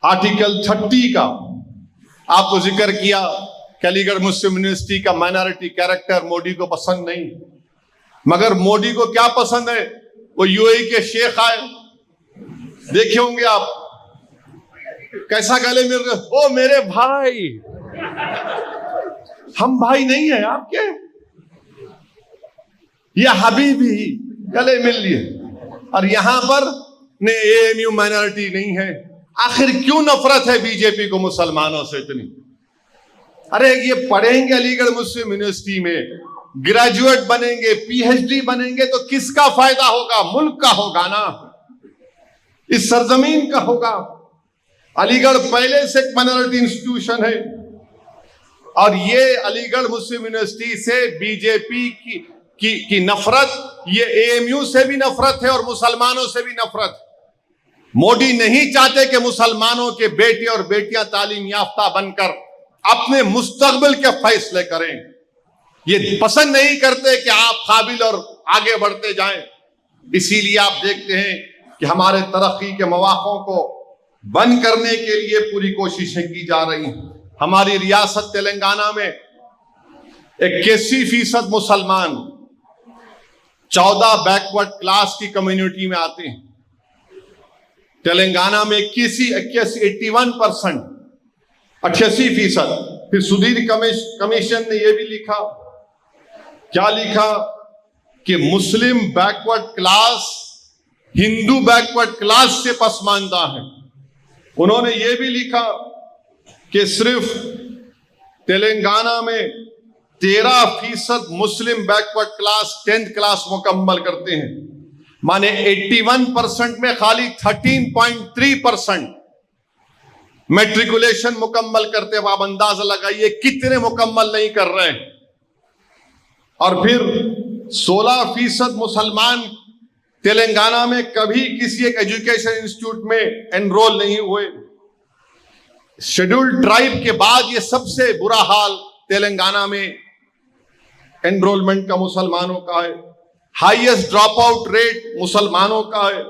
Article 30 का आपको जिक्र किया कि अलीगढ़ मुस्लिम यूनिवर्सिटी का माइनॉरिटी कैरेक्टर मोदी को पसंद नहीं, मगर मोदी को क्या पसंद है? वो यूएई के शेख आए, देखे होंगे आप, कैसा गले मिल रहे, ओ मेरे भाई, हम भाई नहीं है आपके, ये हबीबी, गले मिल लिए। और यहां पर ने एएमयू माइनॉरिटी नहीं है। आखिर क्यों नफरत है बीजेपी को मुसलमानों से इतनी? अरे ये पढ़ेंगे अलीगढ़ मुस्लिम यूनिवर्सिटी में, ग्रेजुएट बनेंगे, पीएचडी बनेंगे, तो किसका फायदा होगा? मुल्क का होगा ना, इस सरजमीन का होगा। अलीगढ़ पहले से एक माइनॉरिटी इंस्टीट्यूशन है और ये अलीगढ़ मुस्लिम यूनिवर्सिटी से बीजेपी की नफरत, ये एएमयू से भी नफरत है और मुसलमानों से भी नफरत। मोदी नहीं चाहते कि मुसलमानों के बेटे और बेटियां तालीम याफ्ता बनकर अपने मुस्तकबिल के फैसले करें। ये पसंद नहीं करते कि आप काबिल और आगे बढ़ते जाएं। इसीलिए आप देखते हैं कि हमारे तरक्की के मौक़ों को बंद करने के लिए पूरी कोशिशें की जा रही हैं। हमारी रियासत तेलंगाना में 81% मुसलमान 14 बैकवर्ड क्लास की कम्युनिटी में आते हैं। तेलंगाना में 81% 88%। फिर सुधीर कमीशन ने यह भी लिखा, क्या लिखा कि मुस्लिम backward class Hindu backward class से पसमानदा है। उन्होंने यह भी लिखा कि सिर्फ तेलंगाना में 13% मुस्लिम बैकवर्ड क्लास 10th क्लास मुकम्मल करते हैं, माने 81% में खाली 13.3% मैट्रिकुलेशन मुकम्मल करते हैं। आप अंदाजा लगाइए कितने मुकम्मल नहीं कर रहे हैं। और फिर 16% मुसलमान तेलंगाना में कभी किसी एक एजुकेशन इंस्टीट्यूट में एनरोल नहीं हुए। शेड्यूल्ड ट्राइब के बाद ये सबसे बुरा हाल तेलंगाना में एनरोलमेंट का मुसलमानों का है। हाईएस्ट ड्रॉप आउट रेट मुसलमानों का है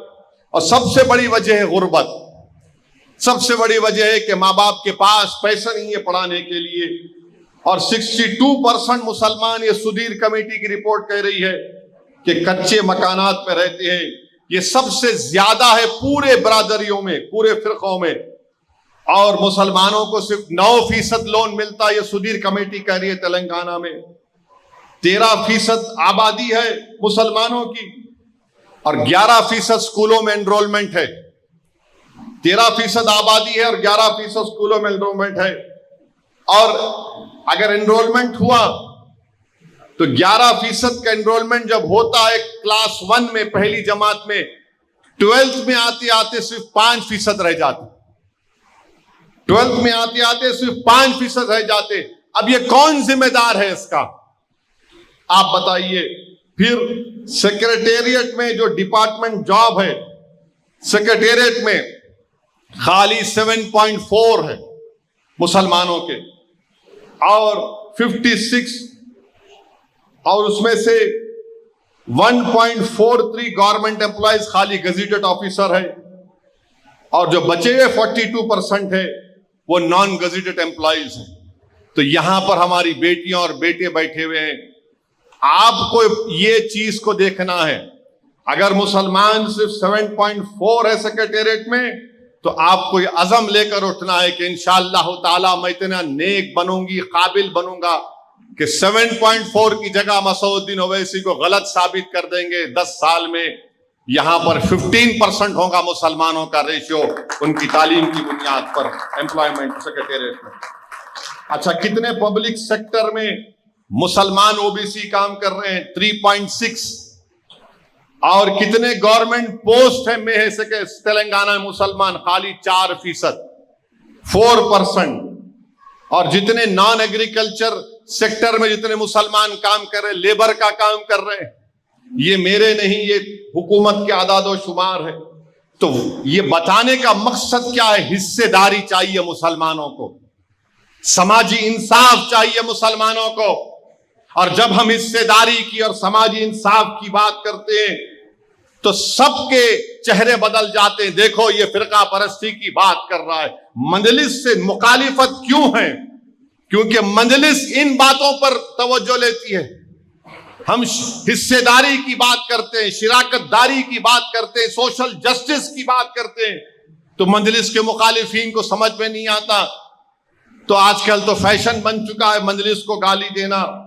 और सबसे बड़ी वजह है गुर्बत। सबसे बड़ी वजह है कि माँ बाप के पास पैसा नहीं है पढ़ाने के लिए। और 62% मुसलमान, ये सुधीर कमेटी की रिपोर्ट कह रही है कि कच्चे मकानात में रहते हैं। ये सबसे ज्यादा है पूरे बरादरियों में, पूरे फिरकों में। और मुसलमानों को सिर्फ 9% लोन मिलता है, ये सुधीर कमेटी कह रही है। तेलंगाना में 13% आबादी है मुसलमानों की और 11% स्कूलों में एनरोलमेंट है। 13% आबादी है और 11% स्कूलों में एनरोलमेंट है। और अगर एनरोलमेंट हुआ तो 11% का एनरोलमेंट जब होता है क्लास 1 में, पहली जमात में, 12th में आते आते सिर्फ 5% रह जाते। 12th में आते आते सिर्फ 5% रह जाते। अब ये कौन जिम्मेदार है इसका, आप बताइए। फिर सेक्रेटेरिएट में जो डिपार्टमेंट जॉब है, सेक्रेटेरिएट में खाली 7.4 है मुसलमानों के और 56, और उसमें से 1.43 गवर्नमेंट एम्प्लॉयज खाली गजेटेड ऑफिसर है और जो बचे हुए 42% है वो नॉन गजेटेड एम्प्लॉयज हैं। तो यहां पर हमारी बेटियां और बेटे बैठे हुए हैं। आपको ये चीज को देखना है। अगर मुसलमान सिर्फ 7.4 है सेक्रेटेरिएट में, तो आपको ये अज़म लेकर उठना है कि इंशाअल्लाह ताला मैं इतना नेक बनूंगी, काबिल बनूंगा कि 7.4 की जगह मसऊद्दीन ओवैसी को गलत साबित कर देंगे। 10 साल में यहां पर 15% होगा मुसलमानों का रेशियो उनकी तालीम की बुनियाद पर एम्प्लॉयमेंट सेक्रेटेरिएट में। अच्छा, कितने पब्लिक सेक्टर में मुसलमान ओबीसी काम कर रहे हैं? 3.6। और कितने गवर्नमेंट पोस्ट है में से के तेलंगाना में मुसलमान? खाली 4%, 4%। और जितने नॉन एग्रीकल्चर सेक्टर में जितने मुसलमान काम कर रहे हैं, लेबर का काम कर रहे हैं, ये मेरे नहीं, ये हुकूमत के आदाद शुमार है। तो ये बताने का मकसद क्या है? हिस्सेदारी चाहिए मुसलमानों को, समाजी इंसाफ चाहिए मुसलमानों को। और जब हम हिस्सेदारी की और समाजी इंसाफ की बात करते हैं तो सबके चेहरे बदल जाते हैं। देखो ये फिरका परस्ती की बात कर रहा है, मजलिस से मुखालिफत क्यों है? क्योंकि मजलिस इन बातों पर तवज्जो लेती है। हम हिस्सेदारी की बात करते हैं, शिराकतदारी की बात करते हैं, सोशल जस्टिस की बात करते हैं, तो मजलिस के मुखालिफिन को समझ में नहीं आता। तो आजकल तो फैशन बन चुका है मजलिस को गाली देना।